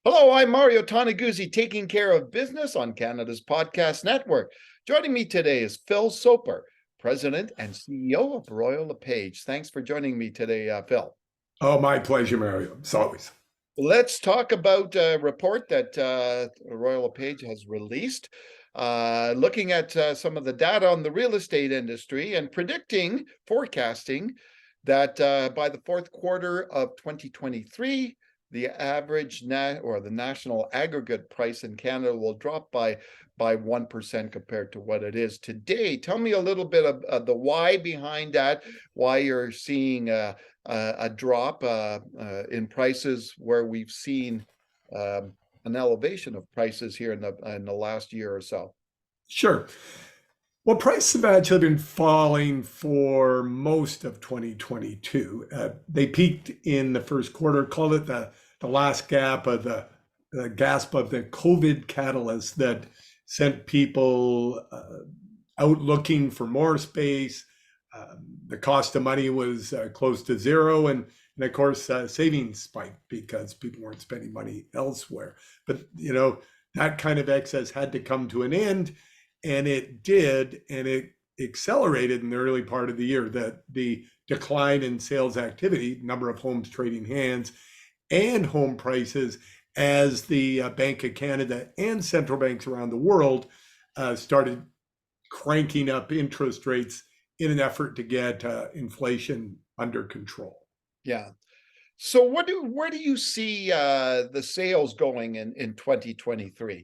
Hello, I'm Mario Toneguzzi, taking care of business on Canada's podcast network. Joining me today is Phil Soper, President and CEO of Royal LePage. Thanks for joining me today, Phil. Oh, my pleasure, Mario. As always. Let's talk about a report that Royal LePage has released, looking at some of the data on the real estate industry and forecasting that by the fourth quarter of 2023, the average the national aggregate price in Canada will drop by 1% compared to what it is today. Tell me a little bit of the why behind that, why you're seeing a drop in prices where we've seen an elevation of prices here in the last year or so. Sure. Well, prices have actually been falling for most of 2022. They peaked in the first quarter, called it the last gasp of the COVID catalyst that sent people out looking for more space. The cost of money was close to zero, and of course, savings spiked because people weren't spending money elsewhere. But that kind of excess had to come to an end. And it did, and it accelerated in the early part of the year. That the decline in sales activity, number of homes trading hands, and home prices, as the Bank of Canada and central banks around the world started cranking up interest rates in an effort to get inflation under control. Yeah. So where do you see the sales going in 2023?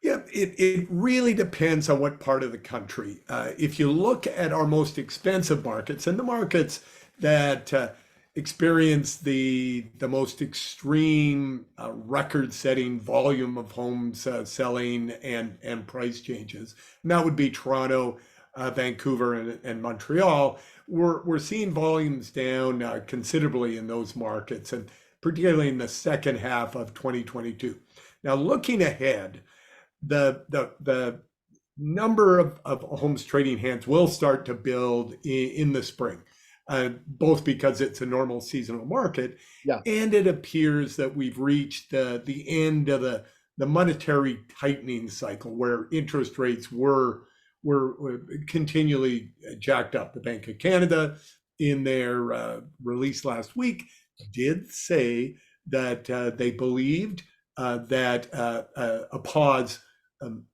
Yeah, it really depends on what part of the country. If you look at our most expensive markets and the markets that experience the most extreme record-setting volume of homes selling and price changes, and that would be Toronto, Vancouver, and Montreal, we're seeing volumes down considerably in those markets, and particularly in the second half of 2022. Now, looking ahead, the number of homes trading hands will start to build in the spring, both because it's a normal seasonal market, and it appears that we've reached the end of the monetary tightening cycle where interest rates were continually jacked up. The Bank of Canada, in their release last week, did say that they believed that a pause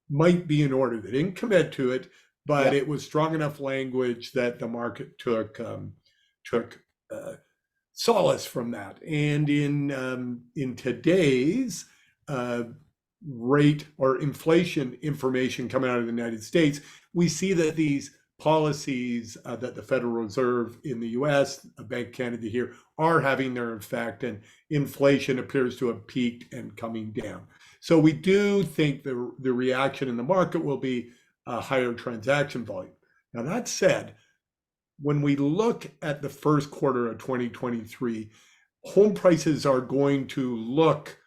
might be in order. They didn't commit to it, but it was strong enough language that the market took solace from that. And in today's rate or inflation information coming out of the United States, we see that these policies that the Federal Reserve in the US, Bank of Canada here, are having their effect, and inflation appears to have peaked and coming down. So we do think the reaction in the market will be a higher transaction volume. Now, that said, when we look at the first quarter of 2023, home prices are going to look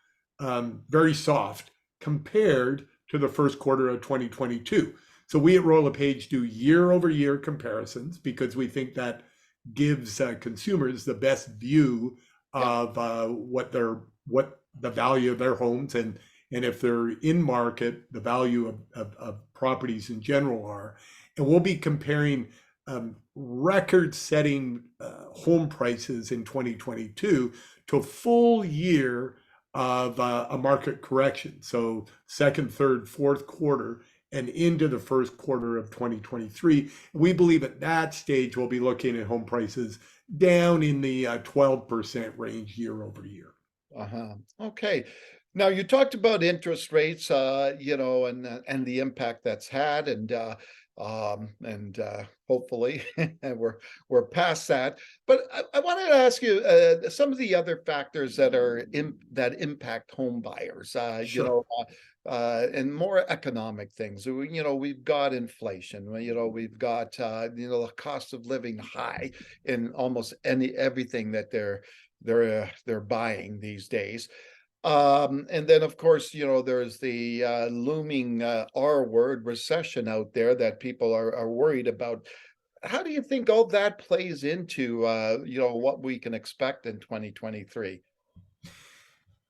very soft compared to the first quarter of 2022. So we at Royal LePage do year-over-year comparisons because we think that gives consumers the best view of what the value of their homes and if they're in market, the value of properties in general are. And we'll be comparing record-setting home prices in 2022 to a full year of a market correction. So second, third, fourth quarter, and into the first quarter of 2023. We believe at that stage, we'll be looking at home prices down in the 12% range year over year. Okay. Now, you talked about interest rates, and the impact that's had, and hopefully we're past that. But I wanted to ask you some of the other factors that impact home buyers. And more economic things. We've got inflation. We've got the cost of living high in almost everything that they're buying these days. And then, of course, there's the looming R word recession out there that people are worried about. How do you think all that plays into what we can expect in 2023?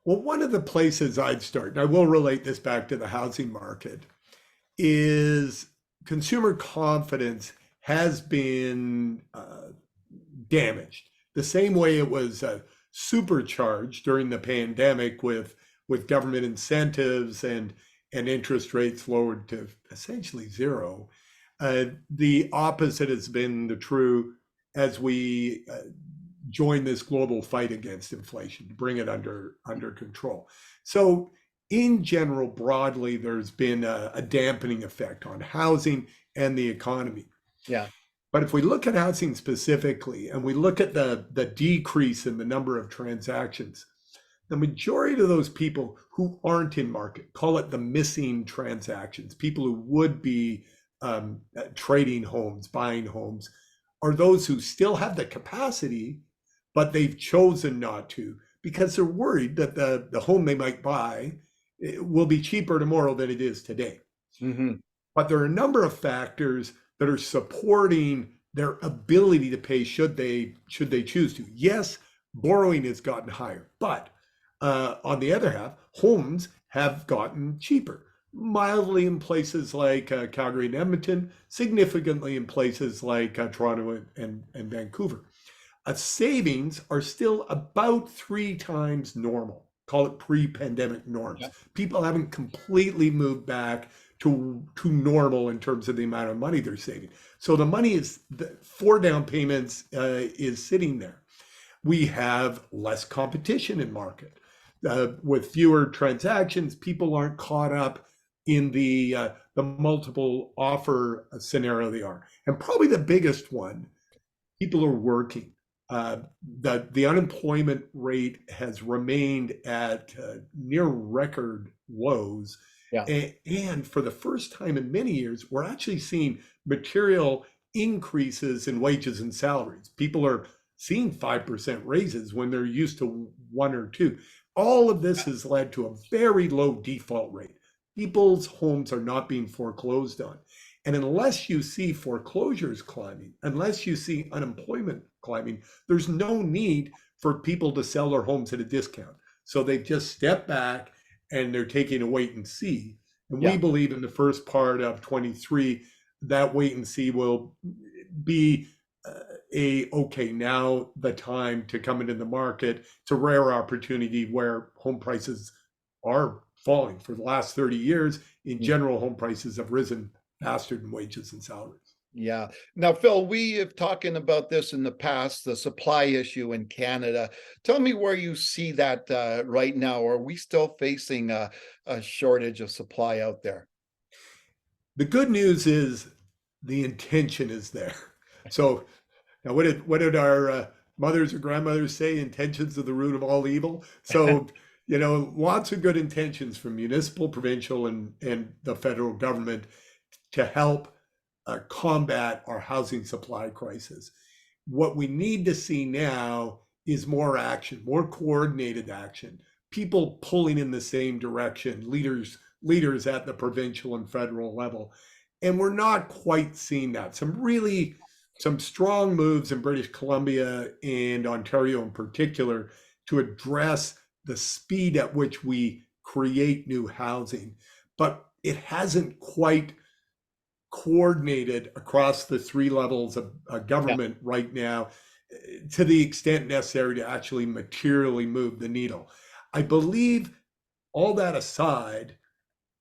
Well, one of the places I'd start, and I will relate this back to the housing market, is consumer confidence has been damaged the same way it was supercharged during the pandemic with government incentives and interest rates lowered to essentially zero. The opposite has been the true as we join this global fight against inflation to bring it under control. So in general, broadly, there's been a dampening effect on housing and the economy. Yeah. But if we look at housing specifically and we look at the decrease in the number of transactions, the majority of those people who aren't in market, call it the missing transactions, people who would be trading homes, buying homes, are those who still have the capacity, but they've chosen not to because they're worried that the home they might buy will be cheaper tomorrow than it is today. Mm-hmm. But there are a number of factors that are supporting their ability to pay should they choose to. Yes, borrowing has gotten higher, but on the other half, homes have gotten cheaper, mildly in places like Calgary and Edmonton, significantly in places like Toronto and Vancouver. Savings are still about 3 times normal. Call it pre-pandemic norms. Yeah. People haven't completely moved back to normal in terms of the amount of money they're saving. So the money is for down payments is sitting there. We have less competition in market. With fewer transactions, people aren't caught up in the multiple offer scenario they are. And probably the biggest one, people are working. The unemployment rate has remained at near record lows. Yeah. And for the first time in many years, we're actually seeing material increases in wages and salaries. People are seeing 5% raises when they're used to 1 or 2. All of this has led to a very low default rate. People's homes are not being foreclosed on. And unless you see foreclosures climbing, unless you see unemployment climbing, there's no need for people to sell their homes at a discount. So they've just stepped back and they're taking a wait and see. And we believe in the first part of 23, that wait and see will be okay, now the time to come into the market. It's a rare opportunity where home prices are falling. For the last 30 years, in general, home prices have risen faster than wages and salaries. Yeah. Now, Phil, we have talking about this in the past, the supply issue in Canada. Tell me where you see that right now. Are we still facing a shortage of supply out there? The good news is the intention is there. So now, what did our mothers or grandmothers say? Intentions are the root of all evil. So lots of good intentions from municipal, provincial, and the federal government to help combat our housing supply crisis. What we need to see now is more action, more coordinated action, people pulling in the same direction, leaders at the provincial and federal level. And we're not quite seeing that. Some strong moves in British Columbia and Ontario in particular to address the speed at which we create new housing. But it hasn't quite coordinated across the 3 levels of government right now to the extent necessary to actually materially move the needle. I believe, all that aside,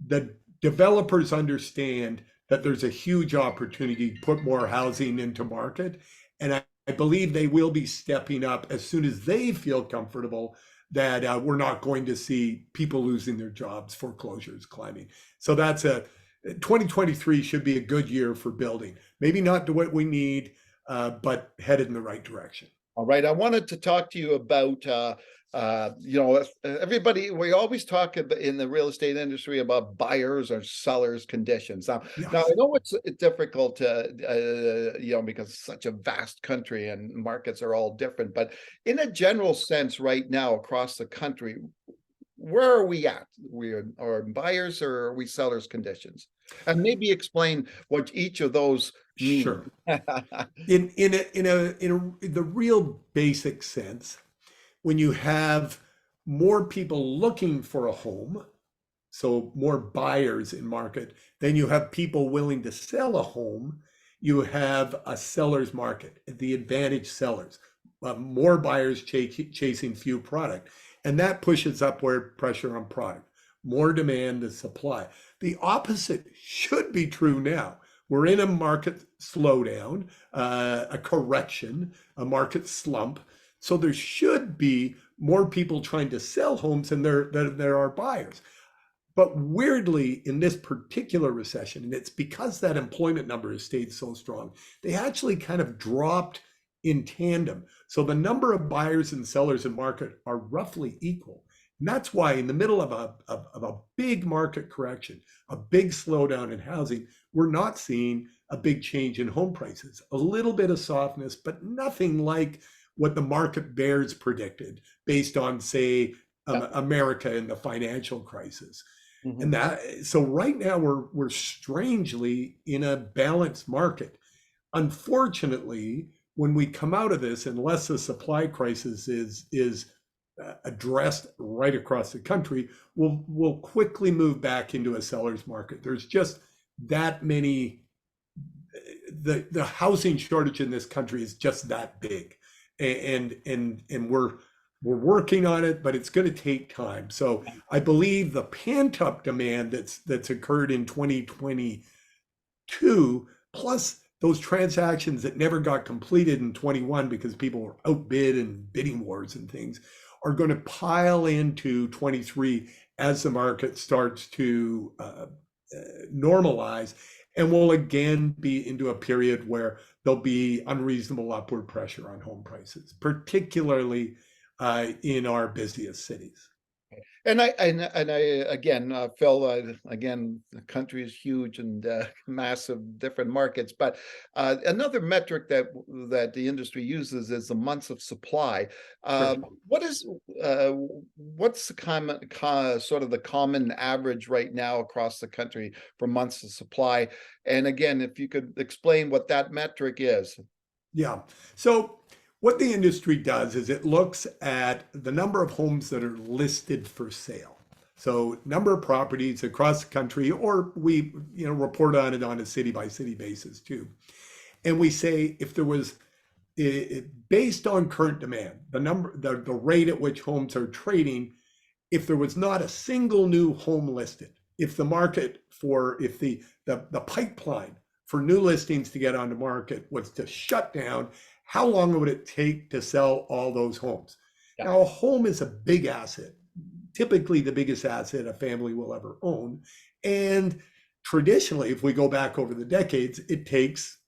the developers understand that there's a huge opportunity to put more housing into market. And I believe they will be stepping up as soon as they feel comfortable that we're not going to see people losing their jobs, foreclosures climbing. So 2023 should be a good year for building. Maybe not to what we need, but headed in the right direction. All right. I wanted to talk to you about, everybody, we always talk in the real estate industry about buyers or sellers conditions. Now, I know it's difficult to, because it's such a vast country and markets are all different, but in a general sense right now across the country, where are we at? Are buyers or are we sellers conditions? And maybe explain what each of those mean. Sure. in the real basic sense, when you have more people looking for a home, so more buyers in market, then you have people willing to sell a home. You have a seller's market, the advantage sellers, more buyers chasing few product, and that pushes upward pressure on product, more demand than supply. The opposite should be true now. We're in a market slowdown, a correction, a market slump. So there should be more people trying to sell homes than there are buyers. But weirdly, in this particular recession, and it's because that employment number has stayed so strong, they actually kind of dropped in tandem. So the number of buyers and sellers in market are roughly equal. And that's why in the middle of a big market correction, a big slowdown in housing, we're not seeing a big change in home prices. A little bit of softness, but nothing like what the market bears predicted based on, say, America in the financial crisis. And that, so right now we're strangely in a balanced market. Unfortunately, when we come out of this, unless the supply crisis is addressed right across the country, we'll quickly move back into a seller's market. There's just that many. The housing shortage in this country is just that big, and we're working on it, but it's going to take time. So I believe the pent-up demand that's occurred in 2022, plus those transactions that never got completed in 21 because people were outbid and bidding wars and things, are going to pile into 23 as the market starts to normalize, and we'll again be into a period where there'll be unreasonable upward pressure on home prices, particularly in our busiest cities. And I again, Phil, again, the country is huge and massive, different markets. But another metric that the industry uses is the months of supply. Sure. What's the sort of the common average right now across the country for months of supply? And again, if you could explain what that metric is. Yeah. So what the industry does is it looks at the number of homes that are listed for sale. So number of properties across the country, or we report on it on a city by city basis too. And we say if there was, based on current demand, the rate at which homes are trading, if there was not a single new home listed, if the market if the pipeline for new listings to get on the market was to shut down, how long would it take to sell all those homes? Yeah. Now, a home is a big asset, typically the biggest asset a family will ever own. And traditionally, if we go back over the decades, it takes,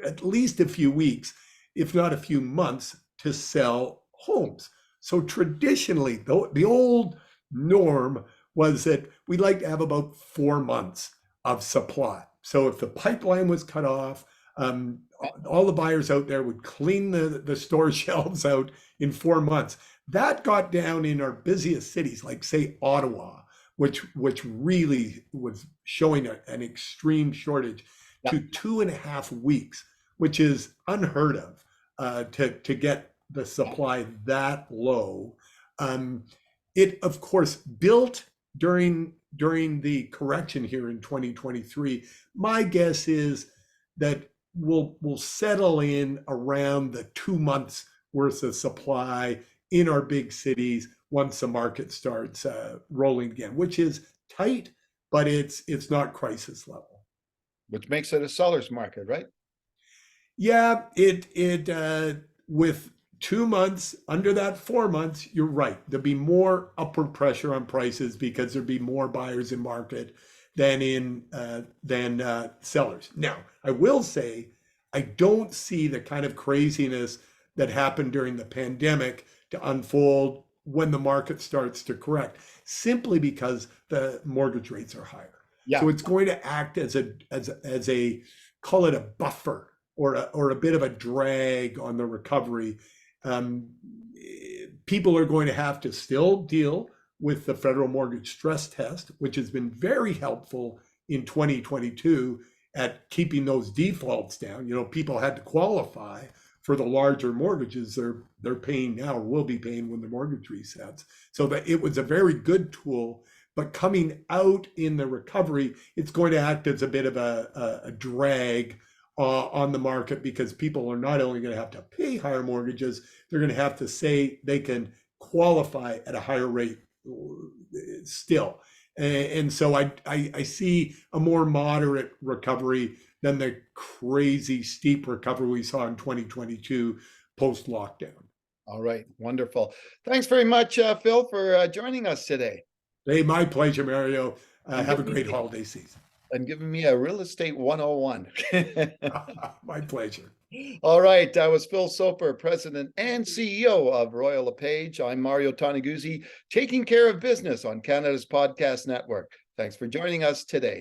at least a few weeks, if not a few months, to sell homes. So traditionally, the old norm was that we'd like to have about 4 months of supply. So if the pipeline was cut off, all the buyers out there would clean the store shelves out in 4 months. That got down in our busiest cities, like say Ottawa, which really was showing an extreme shortage, to 2.5 weeks, which is unheard of to get the supply that low. It of course built during the correction here in 2023. My guess is that we'll settle in around the 2 months worth of supply in our big cities once the market starts rolling again, which is tight, but it's not crisis level. Which makes it a seller's market, right? Yeah, it with 2 months, under that 4 months, you're right. There'd be more upward pressure on prices because there'd be more buyers in market than sellers. Now, I will say, I don't see the kind of craziness that happened during the pandemic to unfold when the market starts to correct, simply because the mortgage rates are higher. Yeah. So it's going to act as a call it a buffer or a bit of a drag on the recovery. People are going to have to still deal with the federal mortgage stress test, which has been very helpful in 2022 at keeping those defaults down. People had to qualify for the larger mortgages they're paying now, or will be paying when the mortgage resets. So that it was a very good tool, but coming out in the recovery, it's going to act as a bit of a drag on the market, because people are not only going to have to pay higher mortgages, they're going to have to say they can qualify at a higher rate still. And so I see a more moderate recovery than the crazy steep recovery we saw in 2022 post-lockdown. All right, wonderful. Thanks very much, Phil, for joining us today. Hey, my pleasure, Mario. Have a giving great me- holiday season. And giving me a real estate 101. My pleasure. All right, that was Phil Soper, President and CEO of Royal LePage. I'm Mario Toneguzzi, taking care of business on Canada's Podcast Network. Thanks for joining us today.